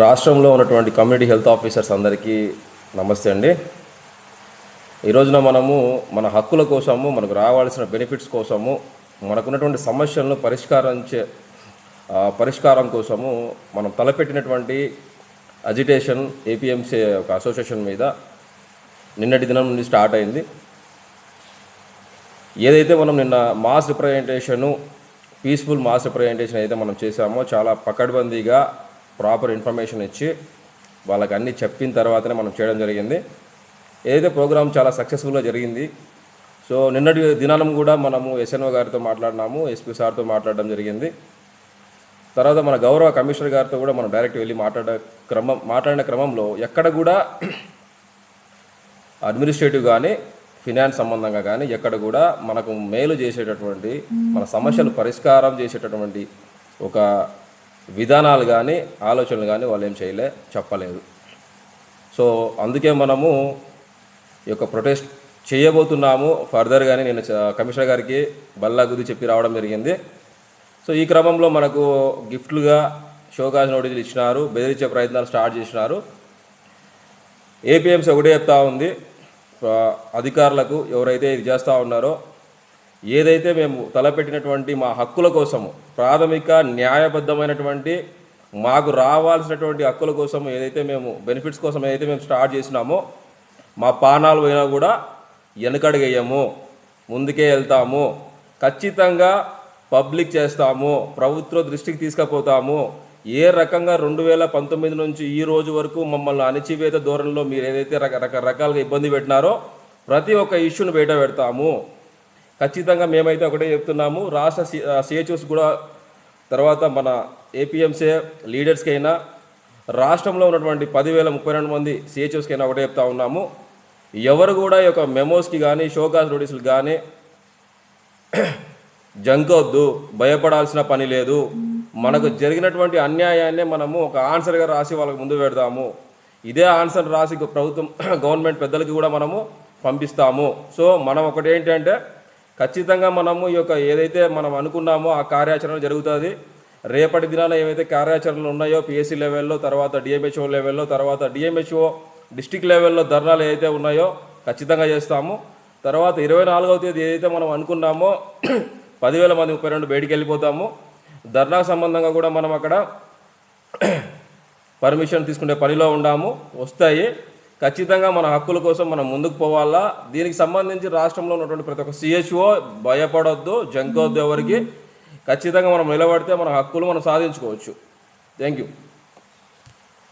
రాష్ట్రంలో ఉన్నటువంటి community health officers అందరికీ నమస్తే అండి. ఈ రోజున మనము మన హక్కుల కోసము, మనకు రావాల్సిన బెనిఫిట్స్ కోసము, మనకున్నటువంటి సమస్యలను పరిష్కారం కోసము మనం తలపెట్టినటువంటి అజిటేషన్ ఏపీఎంసీ ఒక అసోసియేషన్ మీద నిన్నటి దినం నుండి స్టార్ట్ అయింది. ఏదైతే మనం నిన్న mass representation, peaceful mass representation అయితే మనం చేశామో, చాలా పకడ్బందీగా ప్రాపర్ ఇన్ఫర్మేషన్ ఇచ్చి వాళ్ళకి అన్నీ చెప్పిన తర్వాతనే మనం చేయడం జరిగింది. ఏదైతే ప్రోగ్రామ్ చాలా సక్సెస్ఫుల్గా జరిగింది. సో నిన్నటి దినానం కూడా మనము ఎస్ఎన్ఓ గారితో మాట్లాడినాము, ఎస్పీ సార్తో మాట్లాడడం జరిగింది. తర్వాత మన గౌరవ కమిషనర్ గారితో కూడా మనం డైరెక్ట్ వెళ్ళి మాట్లాడిన క్రమంలో ఎక్కడ కూడా అడ్మినిస్ట్రేటివ్ కానీ ఫినాన్స్ సంబంధంగా కానీ ఎక్కడ కూడా మనకు మేలు చేసేటటువంటి, మన సమస్యలు పరిష్కారం చేసేటటువంటి ఒక విధానాలు కానీ ఆలోచనలు కానీ వాళ్ళు ఏం చెప్పలేదు. సో అందుకే మనము ఈ యొక్క ప్రొటెస్ట్ చేయబోతున్నాము ఫర్దర్గానే. నేను కమిషనర్ గారికి బల్లా గుద్ది చెప్పి రావడం జరిగింది. సో ఈ క్రమంలో మనకు గిఫ్ట్లుగా షోకాజ్ నోటీసులు ఇచ్చినారు, బెదిరించే ప్రయత్నాలు స్టార్ట్ చేసినారు. ఏపీఎంసీ ఒకటే చెప్తా ఉంది అధికారులకు, ఎవరైతే ఇది చేస్తూ ఉన్నారో, ఏదైతే మేము తలపెట్టినటువంటి మా హక్కుల కోసము, ప్రాథమిక న్యాయబద్ధమైనటువంటి మాకు రావాల్సినటువంటి హక్కుల కోసం, ఏదైతే మేము బెనిఫిట్స్ కోసం ఏదైతే మేము స్టార్ట్ చేసినామో, మా పానాలు పోయినా కూడా వెనకడుగేయము, ముందుకే వెళ్తాము, ఖచ్చితంగా పబ్లిక్ చేస్తాము, ప్రభుత్వ దృష్టికి తీసుకుపోతాము. ఏ రకంగా 2019 నుంచి ఈ రోజు వరకు మమ్మల్ని అణచివేత ధోరణిలో మీరు ఏదైతే రకరకాలుగా ఇబ్బంది పెట్టినారో ప్రతి ఒక్క ఇష్యూని బయట పెడతాము. ఖచ్చితంగా మేమైతే ఒకటే చెప్తున్నాము, రాష్ట్ర సిహెచ్ఓస్ కూడా, తర్వాత మన ఏపీఎంసీ లీడర్స్కైనా, రాష్ట్రంలో ఉన్నటువంటి 10,032 మంది సిహెచ్ఓస్కైనా ఒకటే చెప్తా ఉన్నాము, ఎవరు కూడా ఈ యొక్క మెమోస్కి కానీ షోకాజ్ నోటీసులు కానీ జంకొద్దు, భయపడాల్సిన పని లేదు. మనకు జరిగినటువంటి అన్యాయాన్ని మనము ఒక ఆన్సర్గా రాసి వాళ్ళకి ముందు పెడతాము. ఇదే ఆన్సర్ రాసి ప్రభుత్వం గవర్నమెంట్ పెద్దలకి కూడా మనము పంపిస్తాము. సో మనం ఒకటి ఏంటంటే, ఖచ్చితంగా మనము ఈ యొక్క ఏదైతే మనం అనుకున్నామో ఆ కార్యాచరణ జరుగుతుంది. రేపటి దినాన ఏవైతే కార్యాచరణలు ఉన్నాయో పిఎస్సి లెవెల్లో, తర్వాత డిఎంహెచ్ఓ లెవెల్లో, తర్వాత డిఎంహెచ్ఓ డిస్టిక్ లెవెల్లో ధర్నాలు ఏదైతే ఉన్నాయో ఖచ్చితంగా చేస్తాము. తర్వాత 24వ తేదీ ఏదైతే మనం అనుకున్నామో 10,032 బయటికి వెళ్ళిపోతాము. ధర్నాకు సంబంధంగా కూడా మనం అక్కడ పర్మిషన్ తీసుకునే పనిలో ఉన్నాము, వస్తాయి. ఖచ్చితంగా మన హక్కుల కోసం మనం ముందుకు పోవాలా. దీనికి సంబంధించి రాష్ట్రంలో ఉన్నటువంటి ప్రతి ఒక్క సిహెచ్ఓ భయపడొద్దు, జంకొద్దు ఎవరికి. ఖచ్చితంగా మనం నిలబడితే మన హక్కులు మనం సాధించుకోవచ్చు. Thank you.